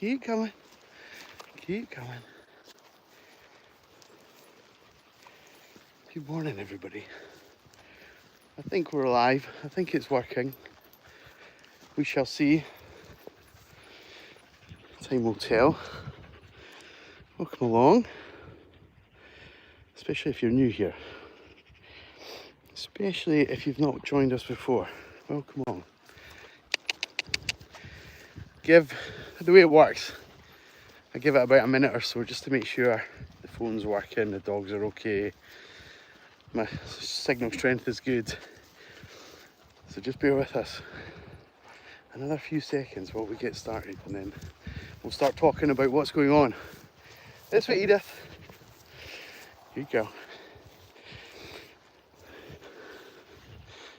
Keep coming. Keep coming. Good morning, everybody. I think we're live. I think it's working. We shall see. Time will tell. Welcome along. Especially if you're new here. Especially if you've not joined us before. Welcome along. The way it works, I give it about a minute or so just to make sure the phone's working, the dogs are okay, my signal strength is good. So just bear with us. Another few seconds while we get started, and then we'll start talking about what's going on. This way, Edith. Here you go.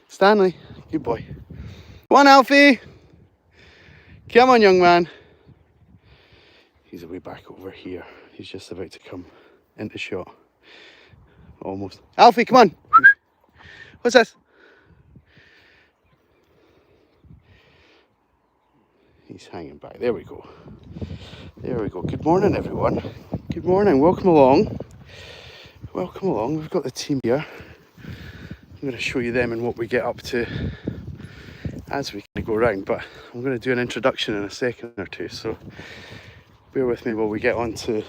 Stanley, good boy. Come on, Alfie. Come on, young man. He's way back over here. He's just about to come into shot. Almost. Alfie, come on. What's this? He's hanging back. There we go. There we go. Good morning, everyone. Good morning. Welcome along. Welcome along. We've got the team here. I'm going to show you them and what we get up to as we go around, but I'm going to do an introduction in a second or two, so bear with me while we get on to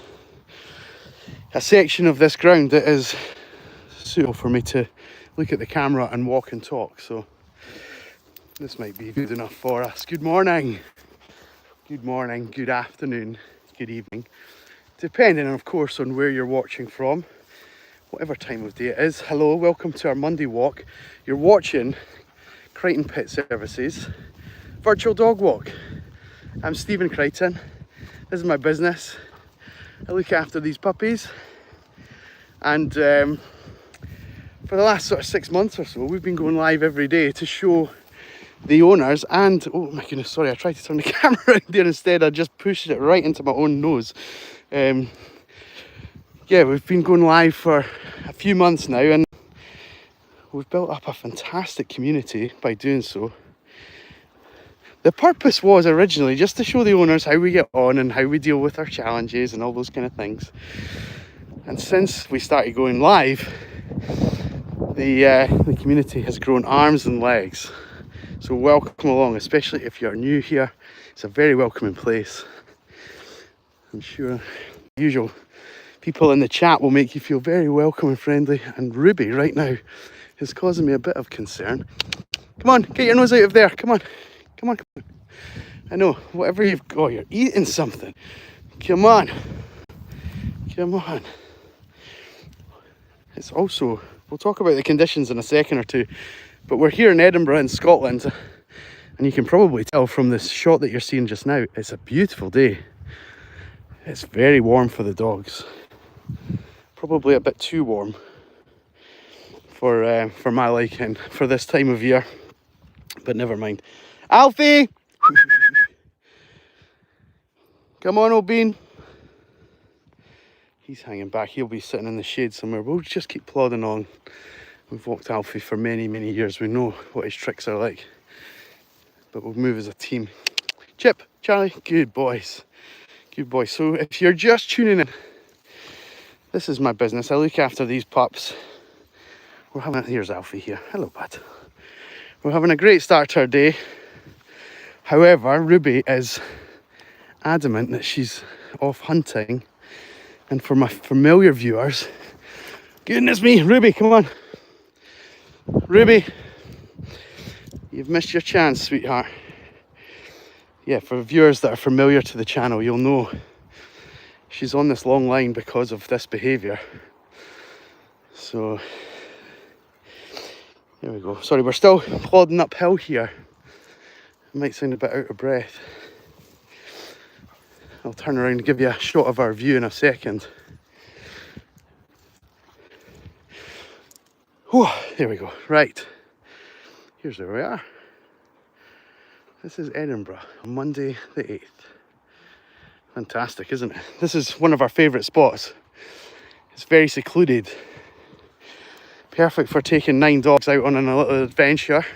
a section of this ground that is suitable for me to look at the camera and walk and talk. So this might be good enough for us. Good morning, good afternoon, good evening, depending of course on where you're watching from, whatever time of day it is. Hello, welcome to our Monday walk. You're watching Crighton Pet Services virtual dog walk. I'm Stephen Crighton. This is my business. I look after these puppies, and for the last sort of 6 months or so we've been going live every day to show the owners, and oh my goodness, sorry, I tried to turn the camera around there instead. I just pushed it right into my own nose. Yeah, we've been going live for a few months now, and we've built up a fantastic community by doing so. The purpose was originally just to show the owners how we get on and how we deal with our challenges and all those kind of things. And since we started going live, the community has grown arms and legs. So welcome along, especially if you're new here. It's a very welcoming place. I'm sure the usual people in the chat will make you feel very welcome and friendly. And Ruby right now is causing me a bit of concern. Come on, get your nose out of there. Come on. Come on, come on. I know, whatever you've got, you're eating something. Come on. Come on. It's also, we'll talk about the conditions in a second or two, but we're here in Edinburgh in Scotland, and you can probably tell from this shot that you're seeing just now, it's a beautiful day. It's very warm for the dogs. Probably a bit too warm for my liking for this time of year, but never mind. Alfie! Come on, old bean. He's hanging back. He'll be sitting in the shade somewhere. We'll just keep plodding on. We've walked Alfie for many, many years. We know what his tricks are like. But we'll move as a team. Chip, Charlie, good boys. Good boys. So if you're just tuning in, this is my business. I look after these pups. Here's Alfie here. Hello, bud. We're having a great start to our day. However, Ruby is adamant that she's off hunting. And for my familiar viewers, goodness me, Ruby, come on. Ruby, you've missed your chance, sweetheart. Yeah, for viewers that are familiar to the channel, you'll know she's on this long line because of this behaviour. So, there we go. Sorry, we're still plodding uphill here. I might sound a bit out of breath. I'll turn around and give you a shot of our view in a second. Whew, there we go. Right. Here's where we are. This is Edinburgh on Monday the 8th. Fantastic, isn't it? This is one of our favourite spots. It's very secluded. Perfect for taking 9 dogs out on a little adventure.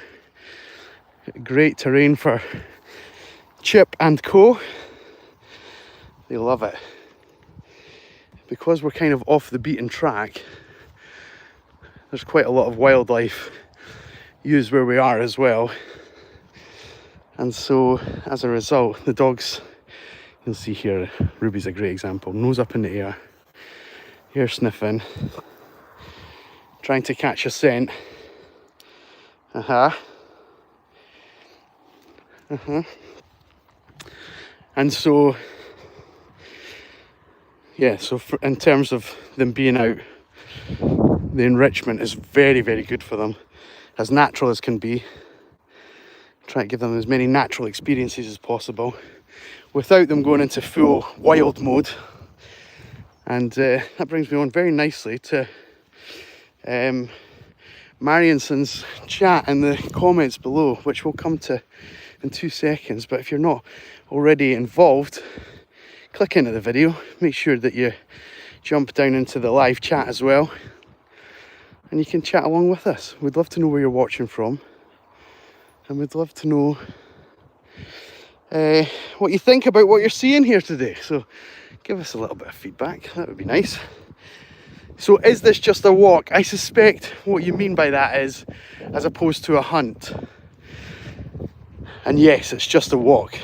Great terrain for Chip and co. They love it. Because we're kind of off the beaten track, there's quite a lot of wildlife used where we are as well. And so, as a result, the dogs, you'll see here, Ruby's a great example, nose up in the air, ear sniffing, trying to catch a scent. And so, yeah, so in terms of them being out, the enrichment is very, very good for them, as natural as can be. Try to give them as many natural experiences as possible without them going into full wild mode. And that brings me on very nicely to Marionson's chat in the comments below, which we'll come to in 2 seconds. But if you're not already involved, click into the video, make sure that you jump down into the live chat as well, and you can chat along with us. We'd love to know where you're watching from, and we'd love to know what you think about what you're seeing here today. So give us a little bit of feedback, that would be nice. So is this just a walk? I suspect what you mean by that is as opposed to a hunt. And yes, it's just a walk.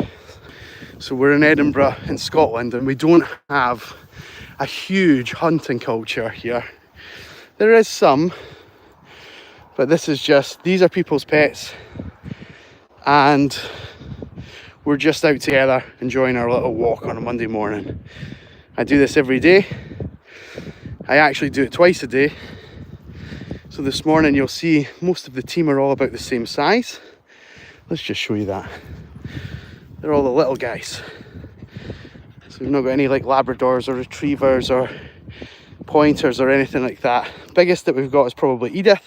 So we're in Edinburgh in Scotland, and we don't have a huge hunting culture here. There is some, but this is just, these are people's pets, and we're just out together enjoying our little walk on a Monday morning. I do this every day. I actually do it twice a day. So this morning you'll see most of the team are all about the same size. Let's just show you that. They're all the little guys. So we've not got any like Labradors or Retrievers or Pointers or anything like that. Biggest that we've got is probably Edith.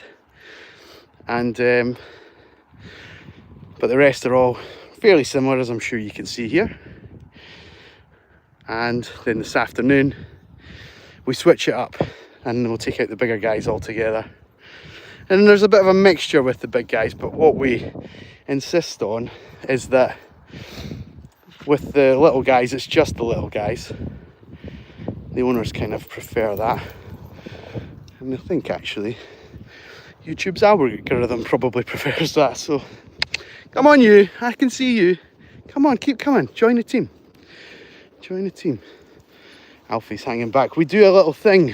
And but the rest are all fairly similar, as I'm sure you can see here. And then this afternoon we switch it up and we'll take out the bigger guys altogether. And there's a bit of a mixture with the big guys, but what we insist on is that with the little guys, it's just the little guys. The owners kind of prefer that. And I think actually YouTube's algorithm probably prefers that. So come on you, I can see you. Come on, keep coming, join the team. Join the team. Alfie's hanging back. We do a little thing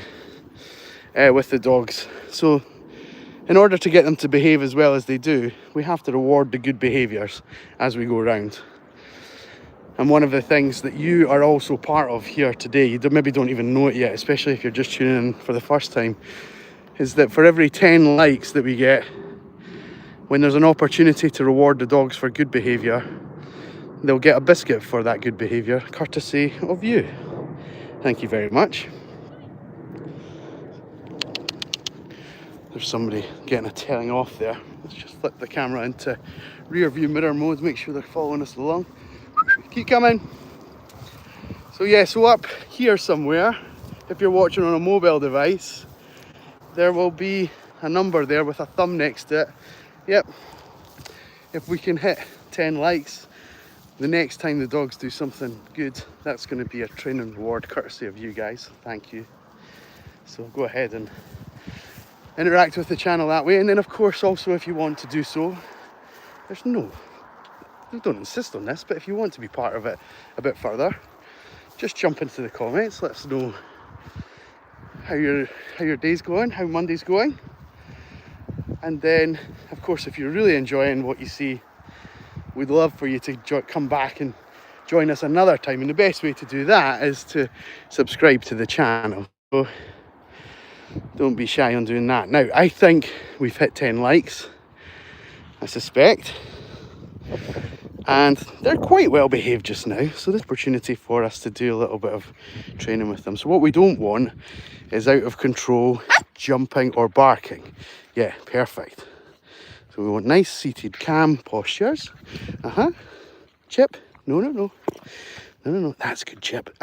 with the dogs. So in order to get them to behave as well as they do, we have to reward the good behaviours as we go around. And one of the things that you are also part of here today, you maybe don't even know it yet, especially if you're just tuning in for the first time, is that for every 10 likes that we get, when there's an opportunity to reward the dogs for good behaviour, they'll get a biscuit for that good behaviour, courtesy of you. Thank you very much. There's somebody getting a telling off there. Let's just flip the camera into rear view mirror mode, make sure they're following us along. Keep coming. So yeah, so up here somewhere, if you're watching on a mobile device, there will be a number there with a thumb next to it. Yep, if we can hit 10 likes, the next time the dogs do something good, that's going to be a training reward courtesy of you guys. Thank you. So go ahead and interact with the channel that way. And then of course also, if you want to do so, we don't insist on this, but if you want to be part of it a bit further, just jump into the comments. Let us know how your day's going, how Monday's going. And then of course, if you're really enjoying what you see, we'd love for you to come back and join us another time. And the best way to do that is to subscribe to the channel. So don't be shy on doing that. Now, I think we've hit 10 likes, I suspect. And they're quite well behaved just now. So there's opportunity for us to do a little bit of training with them. So what we don't want is out of control jumping or barking. Yeah, perfect. So we want nice seated calm postures. Chip. No. That's good, Chip.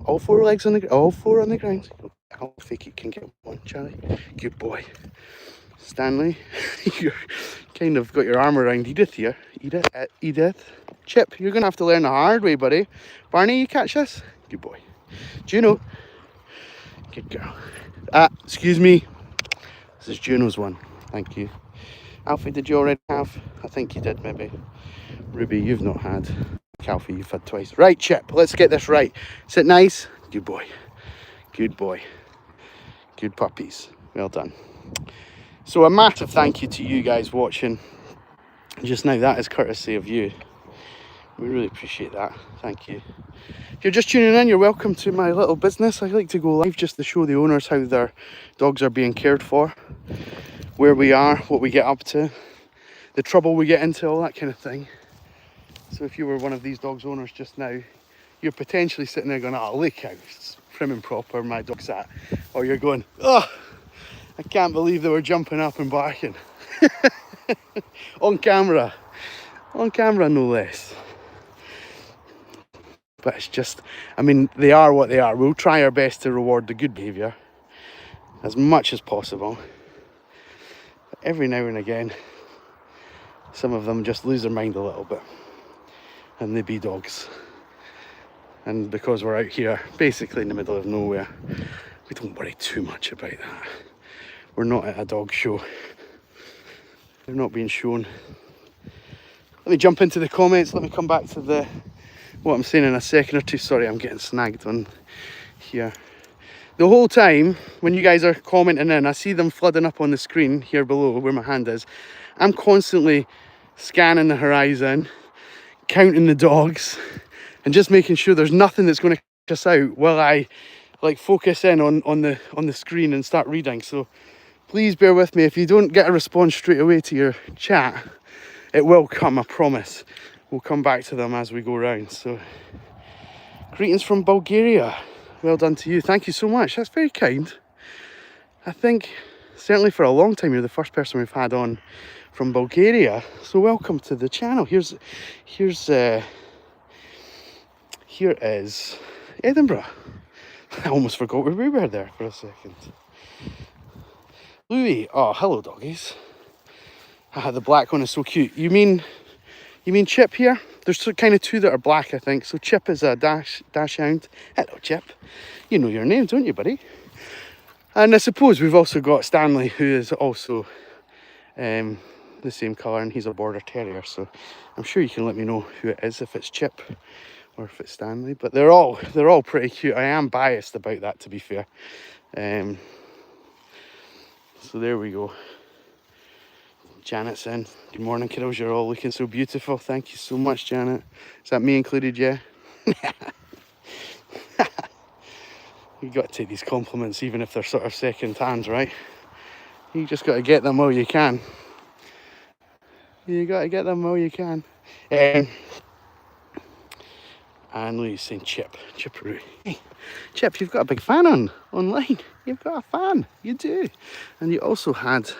All four legs on the ground. All four on the ground. Alfie can get one, Charlie. Good boy. Stanley, you're kind of got your arm around Edith here. Edith. Chip, you're going to have to learn the hard way, buddy. Barney, you catch this? Good boy. Juno. Good girl. Excuse me. This is Juno's one. Thank you. Alfie, did you already have? I think you did, maybe. Ruby, you've not had. Alfie, you've had twice. Right, Chip, let's get this right. Sit nice. Good boy. Good boy. Good puppies. Well done. So a massive thank you to you guys watching just now. That is courtesy of you. We really appreciate that. Thank you. If you're just tuning in, you're welcome to my little business. I like to go live just to show the owners how their dogs are being cared for, where we are, what we get up to, the trouble we get into, all that kind of thing. So if you were one of these dogs owners just now, you're potentially sitting there going, oh, look how prim and proper my dog's at. Or you're going, oh, I can't believe they were jumping up and barking. On camera no less. But it's just, I mean, they are what they are. We'll try our best to reward the good behaviour as much as possible. But every now and again, some of them just lose their mind a little bit. And they be dogs. And because we're out here, basically in the middle of nowhere, we don't worry too much about that. We're not at a dog show. They're not being shown. Let me jump into the comments. Let me come back to what I'm saying in a second or two. Sorry, I'm getting snagged on here. The whole time, when you guys are commenting in, I see them flooding up on the screen here below where my hand is. I'm constantly scanning the horizon, counting the dogs, and just making sure there's nothing that's going to catch us out while I like focus in on the screen and start reading. So please bear with me. If you don't get a response straight away to your chat, it will come, I promise. We'll come back to them as we go round. So greetings from Bulgaria. Well done to you. Thank you so much. That's very kind. I think certainly for a long time you're the first person we've had on from Bulgaria. So welcome to the channel. Here is Edinburgh. I almost forgot where we were there for a second. Louis, oh hello doggies. The black one is so cute. You mean Chip here? There's kind of two that are black, I think. So Chip is a dash hound. Hello Chip. You know your name, don't you, buddy? And I suppose we've also got Stanley, who is also the same colour, and he's a border terrier. So I'm sure you can let me know who it is, if it's Chip or if it's Stanley. But they're all pretty cute. I am biased about that, to be fair. So there we go. Janet's in. Good morning, kiddos. You're all looking so beautiful. Thank you so much, Janet. Is that me included, yeah? You got to take these compliments, even if they're sort of second hands, right? You just got to get them while you can. You got to get them while you can. And Louis saying Chipperoo. Hey, Chip, you've got a big fan online. You've got a fan. You do. And you also had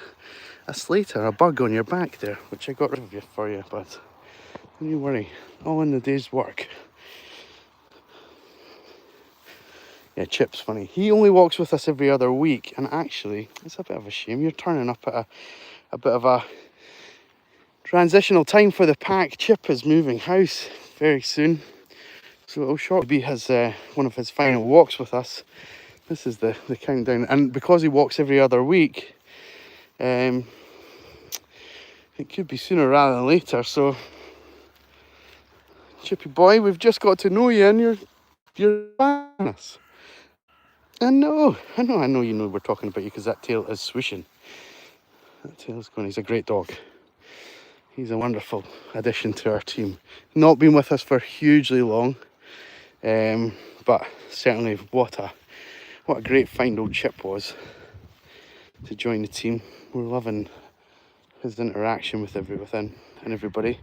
a Slater, a bug on your back there, which I got rid of for you, but don't you worry. All in the day's work. Yeah, Chip's funny. He only walks with us every other week, and actually, it's a bit of a shame. You're turning up at a bit of a transitional time for the pack. Chip is moving house very soon. So it'll shortly be his one of his final walks with us. This is the countdown, and because he walks every other week, it could be sooner rather than later. So, Chippy boy, we've just got to know you, and you're us. I know you know we're talking about you, because that tail is swishing. That tail's going. He's a great dog. He's a wonderful addition to our team. Not been with us for hugely long. But certainly what a great find old Chip was to join the team. We're loving his interaction with everybody.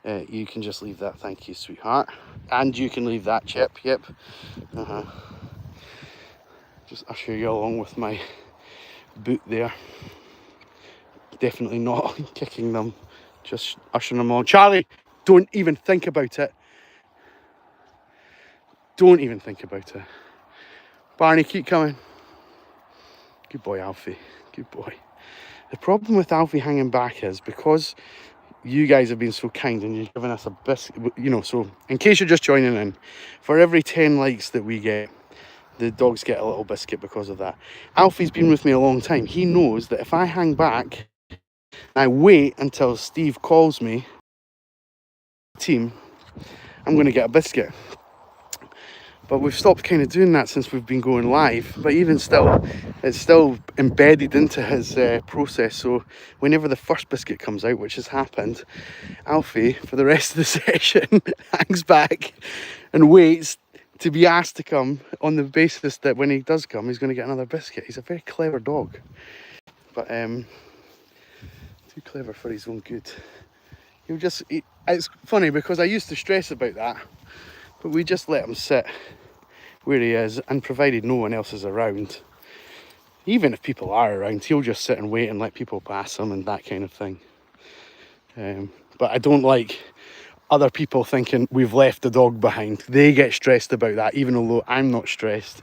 You can just leave that, thank you, sweetheart. And you can leave that, Chip. Yep. Just usher you along with my boot there. Definitely not kicking them, just ushering them along. Charlie, don't even think about it. Don't even think about it. Barney, keep coming. Good boy, Alfie. Good boy. The problem with Alfie hanging back is because you guys have been so kind and you've given us a biscuit, you know. So in case you're just joining in, for every 10 likes that we get, the dogs get a little biscuit because of that. Alfie's been with me a long time. He knows that if I hang back and I wait until Steve calls me, team, I'm going to get a biscuit. But we've stopped kind of doing that since we've been going live. But even still, it's still embedded into his process. So whenever the first biscuit comes out, which has happened, Alfie, for the rest of the session, hangs back and waits to be asked to come, on the basis that when he does come, he's going to get another biscuit. He's a very clever dog. But too clever for his own good. It's funny because I used to stress about that. But we just let him sit where he is, and provided no one else is around, even if people are around, he'll just sit and wait and let people pass him and that kind of thing. But I don't like other people thinking we've left the dog behind. They get stressed about that, even although I'm not stressed.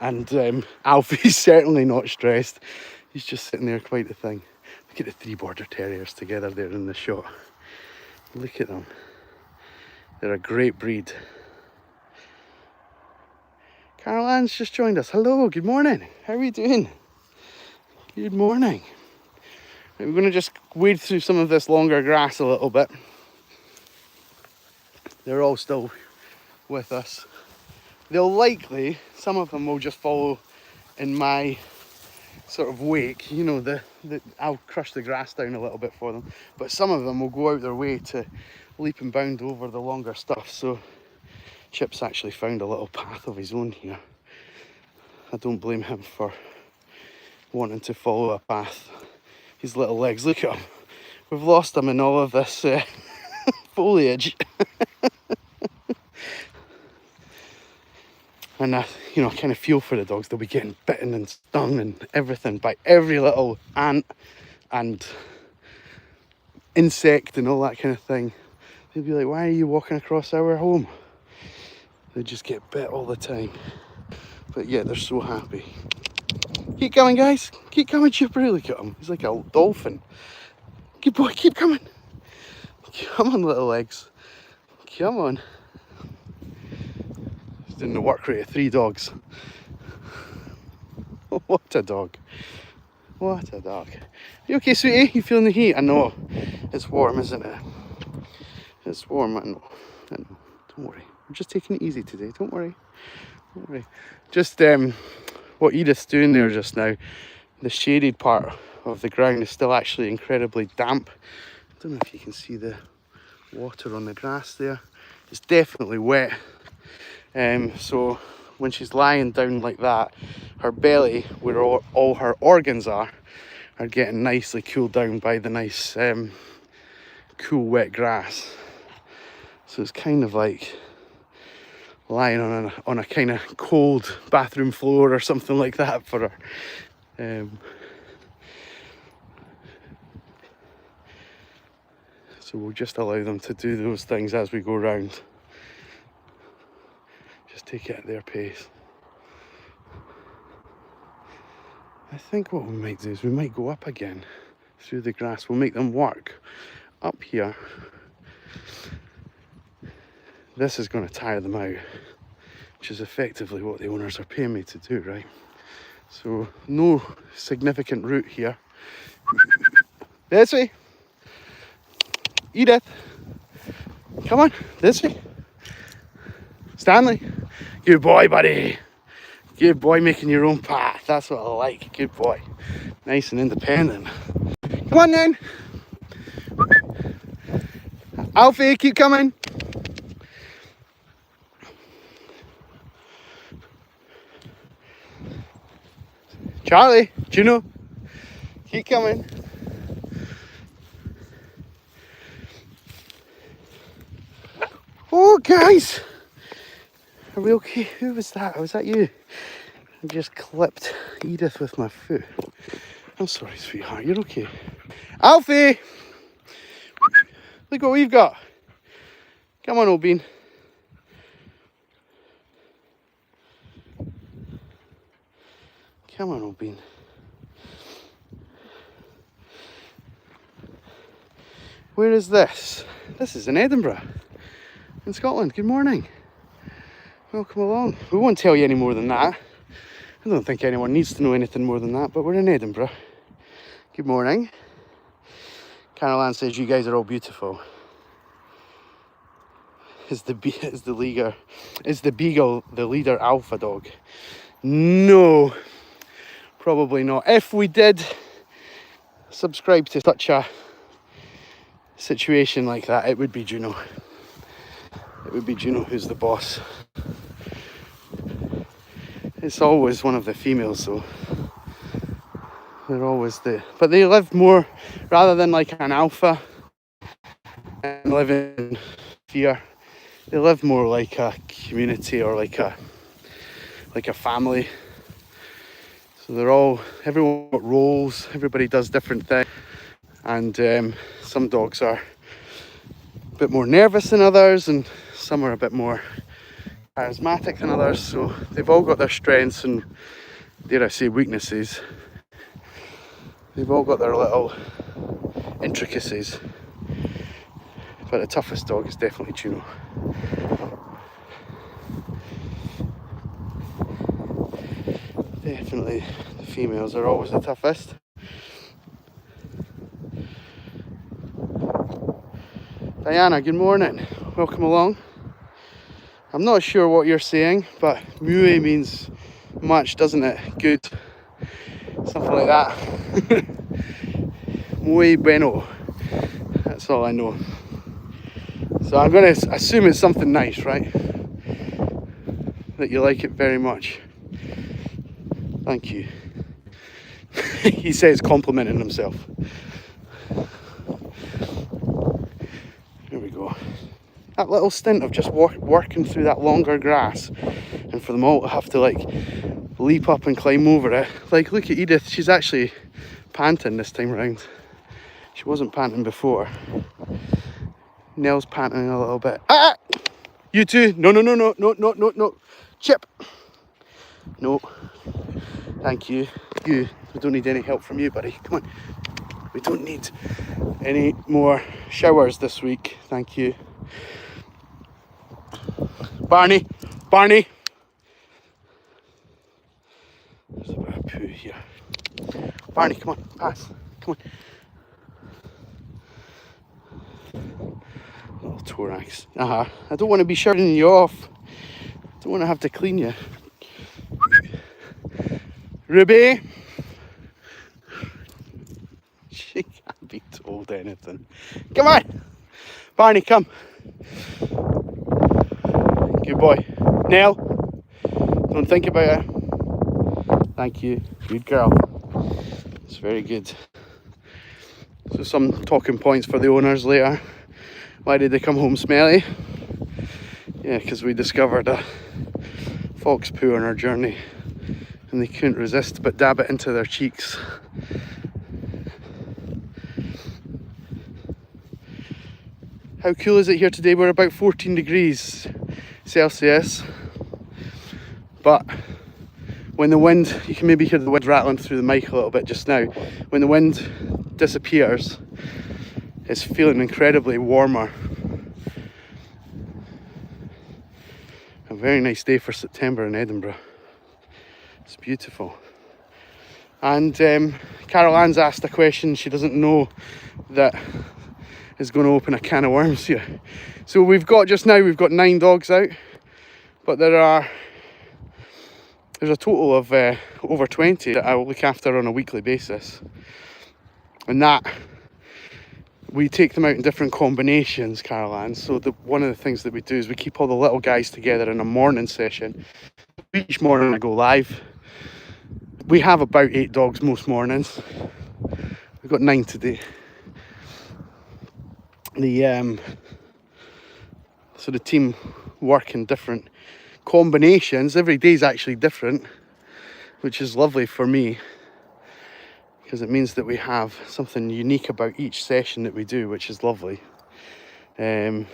And Alfie's certainly not stressed. He's just sitting there quite a thing. Look at the 3 border terriers together there in the shot. Look at them. They're a great breed. Carol Ann's just joined us. Hello, good morning. How are we doing? Good morning. We're going to just wade through some of this longer grass a little bit. They're all still with us. They'll likely, some of them will just follow in my sort of wake. You know, I'll crush the grass down a little bit for them. But some of them will go out their way to leap and bound over the longer stuff. So Chip's actually found a little path of his own here. I don't blame him for wanting to follow a path. His little legs, look at him. We've lost him in all of this foliage. And I kind of feel for the dogs. They'll be getting bitten and stung and everything by every little ant and insect and all that kind of thing. They'll be like, why are you walking across our home? They just get bit all the time. But yeah, they're so happy. Keep coming, guys. Keep coming, Chipper. Look at him. He's like a dolphin. Good boy, keep coming. Come on, little legs. Come on. He's doing the work rate of 3 dogs. What a dog. What a dog. You okay, sweetie? You feeling the heat? I know. It's warm, isn't it? It's warm, I know. I know. Don't worry. I'm just taking it easy today. Don't worry. Don't worry. Just what Edith's doing there just now, the shaded part of the ground is still actually incredibly damp. I don't know if you can see the water on the grass there. It's definitely wet. So when she's lying down like that, her belly, where all her organs are getting nicely cooled down by the nice cool wet grass. So it's kind of like lying on a kind of cold bathroom floor or something like that for her. So we'll just allow them to do those things as we go round. Just take it at their pace. I think what we might do is we might go up again through the grass. We'll make them work up here. This is going to tire them out, which is effectively what the owners are paying me to do, right? So no significant route here. This way. Edith. Come on, this way. Stanley. Good boy, buddy. Good boy, making your own path. That's what I like. Good boy. Nice and independent. Come on then. Alfie, keep coming. Charlie, Juno, keep coming. Oh, guys. Are we okay? Who was that? Was that you? I just clipped Edith with my foot. I'm sorry, sweetheart. You're okay. Alfie! Look what we've got. Come on, old bean. Come on, old bean. Where is this? This is in Edinburgh, in Scotland. Good morning. Welcome along. We won't tell you any more than that. I don't think anyone needs to know anything more than that, but we're in Edinburgh. Good morning. Carol Ann says you guys are all beautiful. Is the beagle the leader alpha dog? No, probably not. If we did subscribe to such a situation like that, it would be Juno. It would be Juno who's the boss. It's always one of the females though. They're always but they live more, rather than like an alpha and live in fear, they live more like a community or like a family. So everyone got roles, everybody does different things, and some dogs are a bit more nervous than others, and some are a bit more charismatic than others. So they've all got their strengths and, dare I say, weaknesses. They've all got their little intricacies. But the toughest dog is definitely Juno. Definitely the females are always the toughest. Diana, good morning. Welcome along. I'm not sure what you're saying, but muy means much, doesn't it? Good. Something like that. Muy bueno. That's all I know. So I'm going to assume it's something nice, right? That you like it very much. Thank you. He says complimenting himself. There we go. That little stint of just working through that longer grass, and for them all to have to like leap up and climb over it. Like, look at Edith, she's actually panting this time around. She wasn't panting before. Nell's panting a little bit. Ah! You two! No. Chip! No. Thank you. We don't need any help from you, buddy. Come on. We don't need any more showers this week. Thank you. Barney! There's a bit of poo here. Barney, come on, pass. Come on. Little thorax. I don't want to be shirting you off. I don't want to have to clean you. Ruby! She can't be told anything. Come on! Barney, come. Good boy. Nell, don't think about it. Thank you. Good girl. It's very good. So some talking points for the owners later. Why did they come home smelly? Yeah, because we discovered a fox poo on our journey and they couldn't resist but dab it into their cheeks. How cool is it here today? We're about 14 degrees Celsius, but when the wind, you can maybe hear the wind rattling through the mic a little bit just now. When the wind disappears, it's feeling incredibly warmer. A very nice day for September in Edinburgh. It's beautiful. And Carol Ann's asked a question she doesn't know that is going to open a can of worms here. So we've got 9 dogs out, but there's a total of over 20 that I will look after on a weekly basis. And that, we take them out in different combinations, Carol Ann. So one of the things that we do is we keep all the little guys together in a morning session. Each morning I go live. We have about 8 dogs most mornings. We've got 9 today. So the team work in different combinations. Every day is actually different, which is lovely for me, because it means that we have something unique about each session that we do, which is lovely. And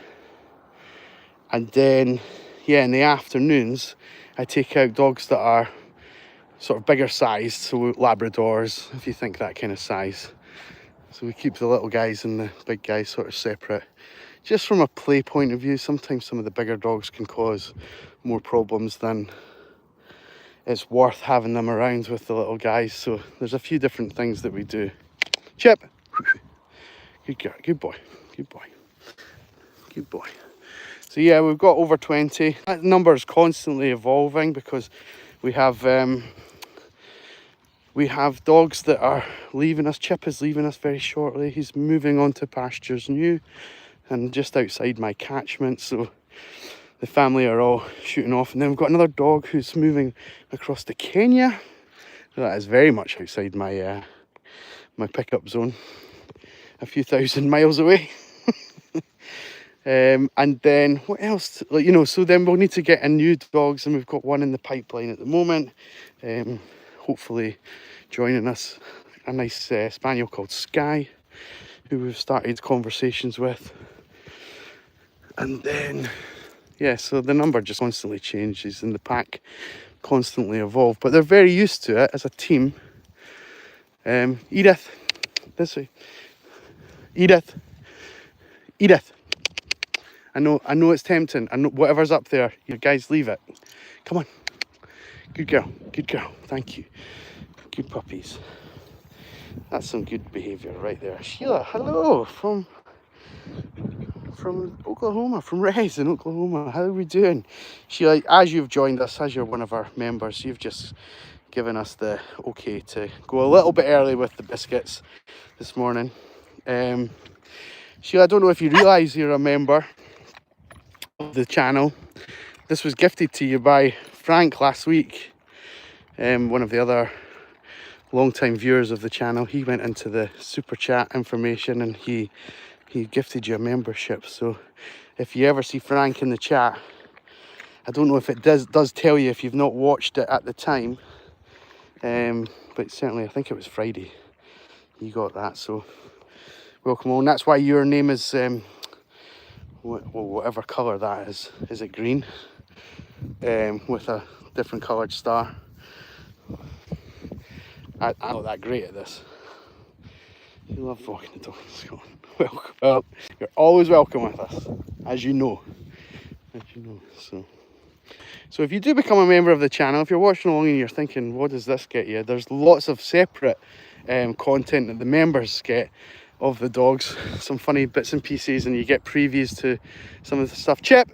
then, in the afternoons, I take out dogs that are sort of bigger sized, so Labradors, if you think that kind of size. So we keep the little guys and the big guys sort of separate. Just from a play point of view, sometimes some of the bigger dogs can cause more problems than it's worth having them around with the little guys. So there's a few different things that we do. Chip! Good girl, good boy, good boy, good boy. So yeah, we've got over 20. That number is constantly evolving because we have dogs that are leaving us. Chip is leaving us very shortly. He's moving on to pastures new and just outside my catchment. So the family are all shooting off. And then we've got another dog who's moving across to Kenya. That is very much outside my my pickup zone. A few thousand miles away. And then what else? Like, you know, so then we'll need to get in new dogs, and we've got one in the pipeline at the moment. Hopefully joining us, a nice spaniel called Sky, who we've started conversations with. And then, yeah, so the number just constantly changes and the pack constantly evolve, but they're very used to it as a team. Edith, this way. Edith. I know it's tempting. I know whatever's up there, you guys leave it. Come on. Good girl. Thank you. Good puppies. That's some good behaviour right there. Sheila, hello from Oklahoma, from Rez in Oklahoma. How are we doing? Sheila, as you've joined us, as you're one of our members, you've just given us the okay to go a little bit early with the biscuits this morning. Sheila, I don't know if you realise you're a member of the channel. This was gifted to you by Frank last week, one of the other long-time viewers of the channel. He went into the super chat information and he gifted you a membership. So if you ever see Frank in the chat, I don't know if it does tell you if you've not watched it at the time, but certainly I think it was Friday you got that. So welcome on. That's why your name is whatever colour that is. Is it green? With a different coloured star. I'm not that great at this. You love walking the dog in Scotland. Welcome. Well, you're always welcome with us, as you know. So if you do become a member of the channel, if you're watching along and you're thinking, what does this get you? There's lots of separate content that the members get of the dogs, some funny bits and pieces, and you get previews to some of the stuff. Chip,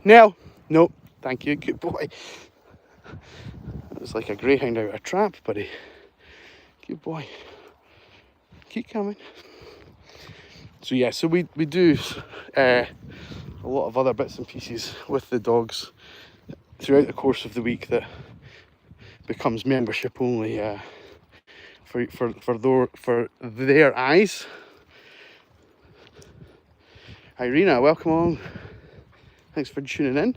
Nell, no, thank you, good boy. It was like a greyhound out of a trap, buddy. Good boy. Keep coming. So yeah, so we do a lot of other bits and pieces with the dogs throughout the course of the week that becomes membership only for their eyes. Irina, welcome along. Thanks for tuning in.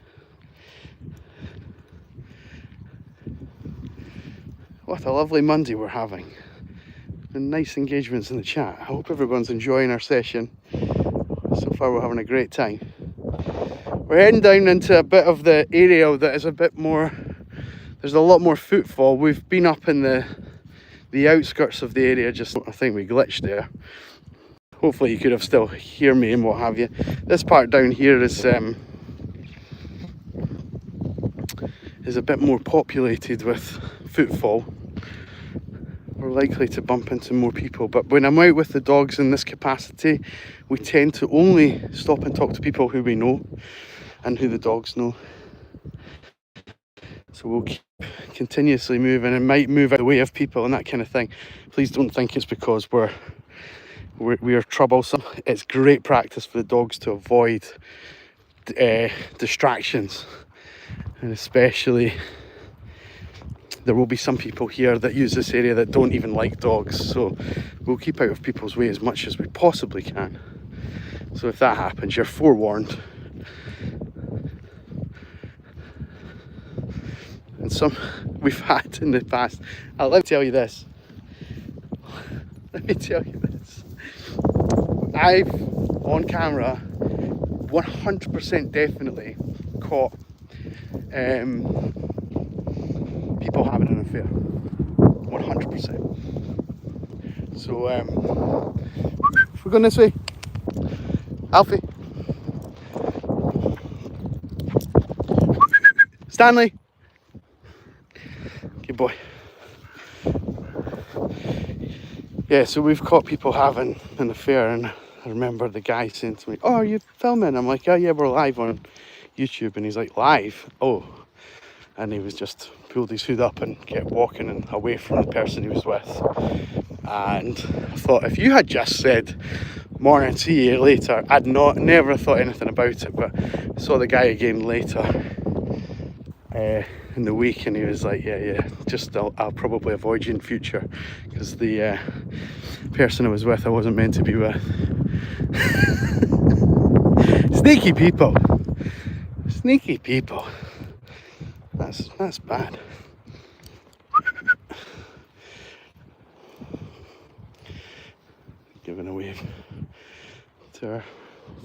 What a lovely Monday we're having. And nice engagements in the chat. I hope everyone's enjoying our session. So far we're having a great time. We're heading down into a bit of the area that is a bit more, there's a lot more footfall. We've been up in the outskirts of the area, just I think we glitched there. Hopefully you could have still hear me and what have you. This part down here is a bit more populated with footfall. We're likely to bump into more people, but when I'm out with the dogs in this capacity, we tend to only stop and talk to people who we know and who the dogs know. So we'll keep continuously moving and might move out of the way of people and that kind of thing. Please don't think it's because we are troublesome. It's great practice for the dogs to avoid distractions, and especially there will be some people here that use this area that don't even like dogs, so we'll keep out of people's way as much as we possibly can. So if that happens, you're forewarned. And some we've had in the past. Let me tell you this. I've on camera 100% definitely caught people having an affair. 100%. So We're going this way. Alfie. Stanley. Good boy. Yeah, so we've caught people having an affair, and I remember the guy saying to me, "Oh, are you filming?" I'm like, "Oh yeah, we're live on YouTube." And he's like, "Live? Oh." And he was just pulled his hood up and kept walking and away from the person he was with. And I thought, if you had just said, "Morning, see you later," I'd never thought anything about it. But I saw the guy again later in the week, and he was like, yeah, just I'll probably avoid you in future, because the person I was with, I wasn't meant to be with. Sneaky people. Sneaky people. That's bad. Giving a wave to our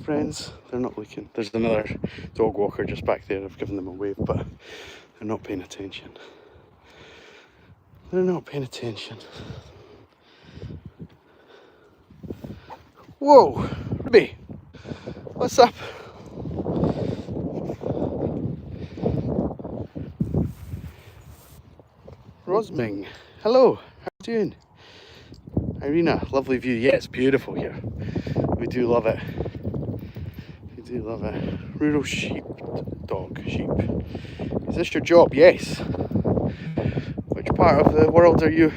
friends. They're not looking. There's another dog walker just back there. I've given them a wave, but they're not paying attention. They're not paying attention. Whoa, Ruby, what's up? Rosming, hello, how are you doing? Irina, lovely view. Yeah, it's beautiful here. We do love it. We do love it. Rural sheep. Is this your job? Yes. Which part of the world are you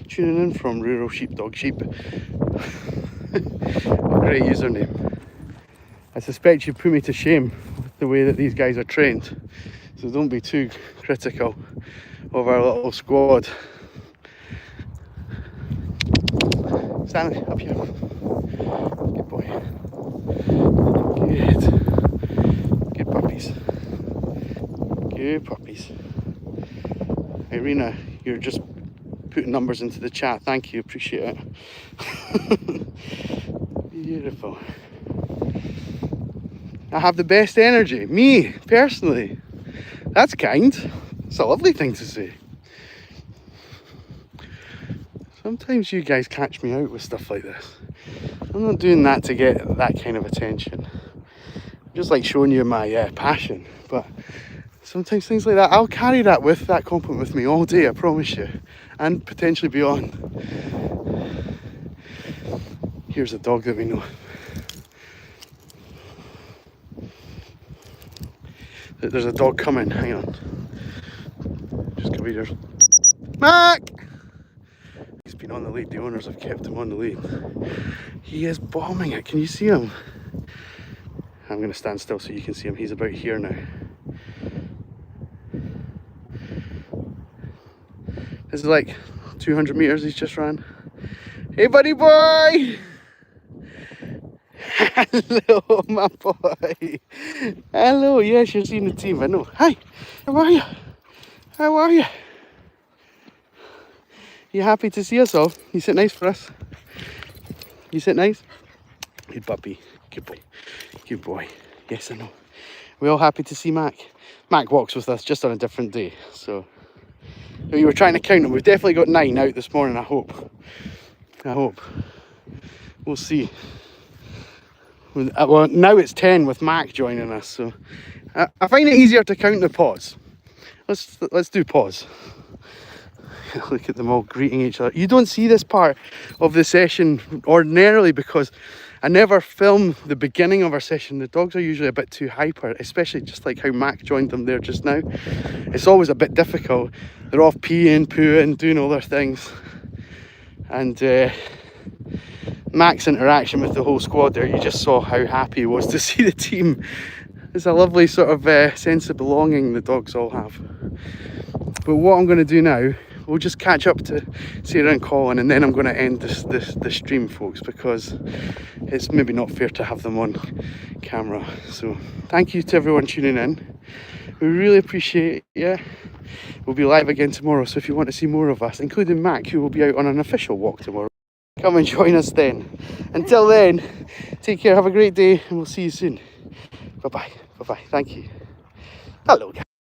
tuning in from? Rural sheepdog sheep. Great username. I suspect you put me to shame with the way that these guys are trained. So don't be too critical of our little squad. Stanley, up here. Good boy. Good. Good puppies. Good puppies. Irina, you're just putting numbers into the chat. Thank you, appreciate it. Beautiful. I have the best energy. Me, personally. That's kind. It's a lovely thing to say. Sometimes you guys catch me out with stuff like this. I'm not doing that to get that kind of attention. I'm just like showing you my passion. But sometimes things like that, I'll carry that compliment with me all day, I promise you. And potentially beyond. Here's a dog that we know. There's a dog coming, hang on. Just come here. Mac! He's been on the lead, the owners have kept him on the lead. He is bombing it, can you see him? I'm going to stand still so you can see him, he's about here now. This is like 200 metres he's just ran. Hey buddy boy! Hello my boy! Hello, yes you're seeing the team, I know. Hi, how are you? How are you? You happy to see us all? You sit nice for us? You sit nice? Good puppy, good boy, good boy. Yes, I know. We all happy to see Mac? Mac walks with us just on a different day, so we were trying to count them. We've definitely got 9 out this morning, I hope. We'll see. Well, now it's 10 with Mac joining us, so I find it easier to count the paws. Let's do pause. Look at them all greeting each other. You don't see this part of the session ordinarily because I never film the beginning of our session. The dogs are usually a bit too hyper, especially just like how Mac joined them there just now. It's always a bit difficult. They're off peeing, pooing, doing all their things. And Mac's interaction with the whole squad there, you just saw how happy he was to see the team. It's a lovely sort of sense of belonging the dogs all have. But what I'm going to do now, we'll just catch up to Sarah and Colin, and then I'm going to end the stream, folks, because it's maybe not fair to have them on camera. So thank you to everyone tuning in. We really appreciate it. We'll be live again tomorrow, so if you want to see more of us, including Mac, who will be out on an official walk tomorrow, come and join us then. Until then, take care, have a great day, and we'll see you soon. Bye bye. Thank you. Hello guys.